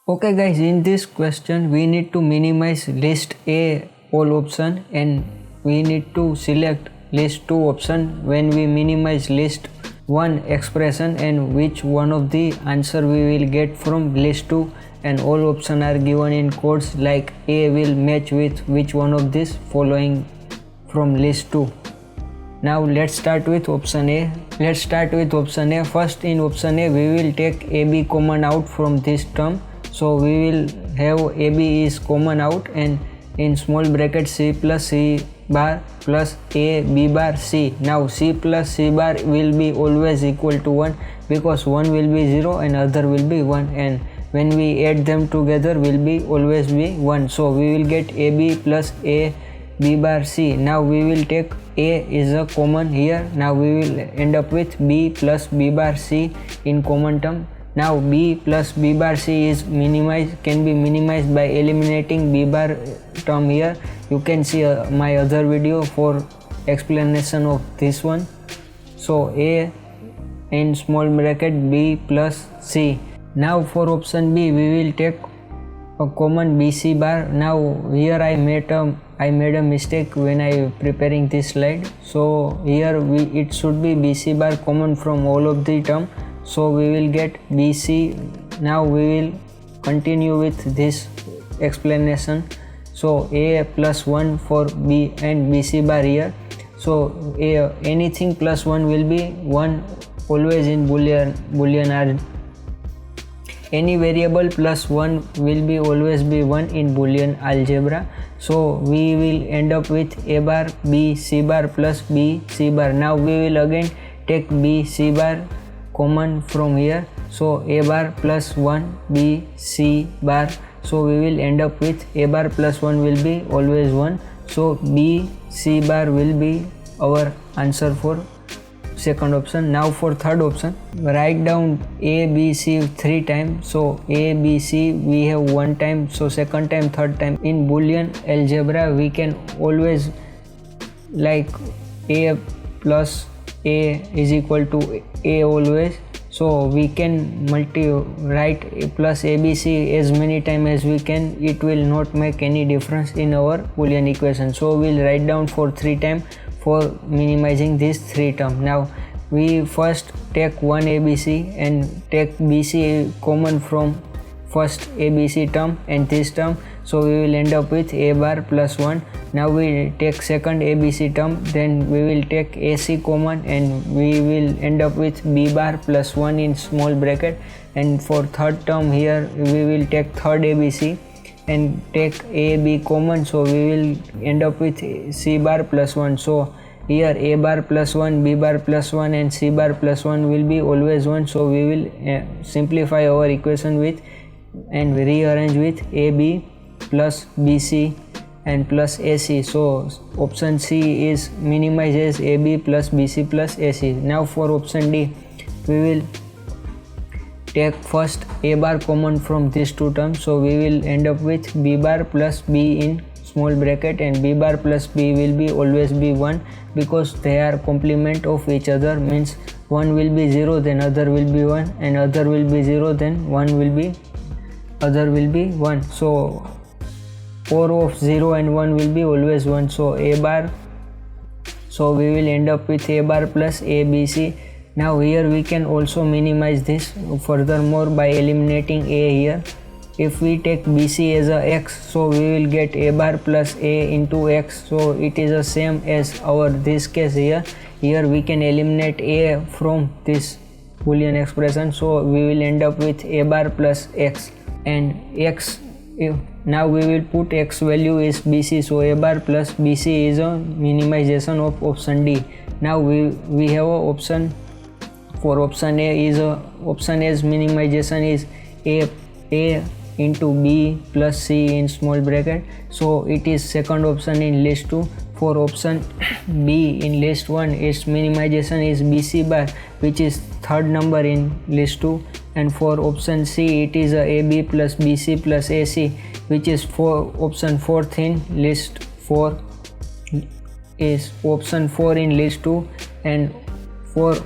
Okay guys, in this question we need to minimize list A all option and we need to select list 2 option when we minimize list 1 expression and which one of the answer we will get from list 2, and all option are given in codes like A will match with which one of this following from list 2. Now let's start with option A. First, in option A we will take AB common out from this term. So we will have AB is common out, and in small bracket C plus C bar plus A B bar C. Now C plus C bar will be always equal to 1 because one will be 0 and other will be 1, and when we add them together will be always be 1. So we will get AB plus A B bar C. Now we will take A is a common here. Now we will end up with B plus B bar C in common term. Now B plus B bar C is can be minimized by eliminating B bar term here. You can see my other video for explanation of this one. So A in small bracket B plus C. Now for option B we will take a common BC bar. Now here I made a mistake when I preparing this slide. So here it should be BC bar common from all of the term. So we will get BC. Now we will continue with this explanation. So A plus 1 for B and BC bar here. So anything plus 1 will be 1 always in boolean are. Any variable plus 1 will be always be 1 in boolean algebra. So we will end up with A bar B C bar plus B C bar. Now we will again take B C bar common from here. So A bar plus 1 B C bar. So we will end up with A bar plus 1 will be always 1. So B C bar will be our answer for second option. Now for third option, write down A B C 3 times. So A B C we have 1 time, so second time, third time. In boolean algebra we can always like A plus A is equal to A always. So we can write A plus ABC as many times as we can. It will not make any difference in our boolean equation. So we'll write down for 3 times for minimizing these 3 terms. Now we first take one ABC and take BC common from first ABC term and this term. So we will end up with A bar plus 1. Now we take second ABC term, then we will take AC common and we will end up with B bar plus 1 in small bracket, and for third term here we will take third ABC and take A B common, so we will end up with C bar plus 1. So here A bar plus 1, B bar plus 1 and C bar plus 1 will be always 1. So we will simplify our equation with and rearrange with AB plus BC and plus AC. So option C is minimizes AB plus BC plus AC. Now for option D, we will take first A bar common from these 2 terms. So we will end up with B bar plus B in small bracket, and B bar plus B will be always be 1 because they are complement of each other, means one will be 0 then other will be 1 and other will be 0 then one will be other will be 1. So 4 of 0 and 1 will be always 1. So A bar, so we will end up with A bar plus ABC. Now here we can also minimize this furthermore by eliminating A here. If we take BC as a X, so we will get A bar plus A into X. So it is the same as our this case here. Here we can eliminate A from this boolean expression. So we will end up with A bar plus X and X. Now we will put X value is BC. So A bar plus BC is a minimization of option D. Now we have a option for option A is a option A's minimization is A into B plus C in small bracket. So it is second option in list 2. For option B in list 1, its minimization is BC bar, which is third number in list 2. And for option C, it is a AB plus BC plus AC, which is for option 4th in list 4 is option 4 in list 2. And for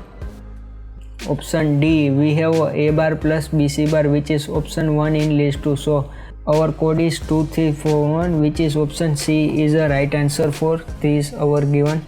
option D, we have A bar plus BC bar, which is option 1 in list 2. So our code is 2341, which is option C is the right answer for this our given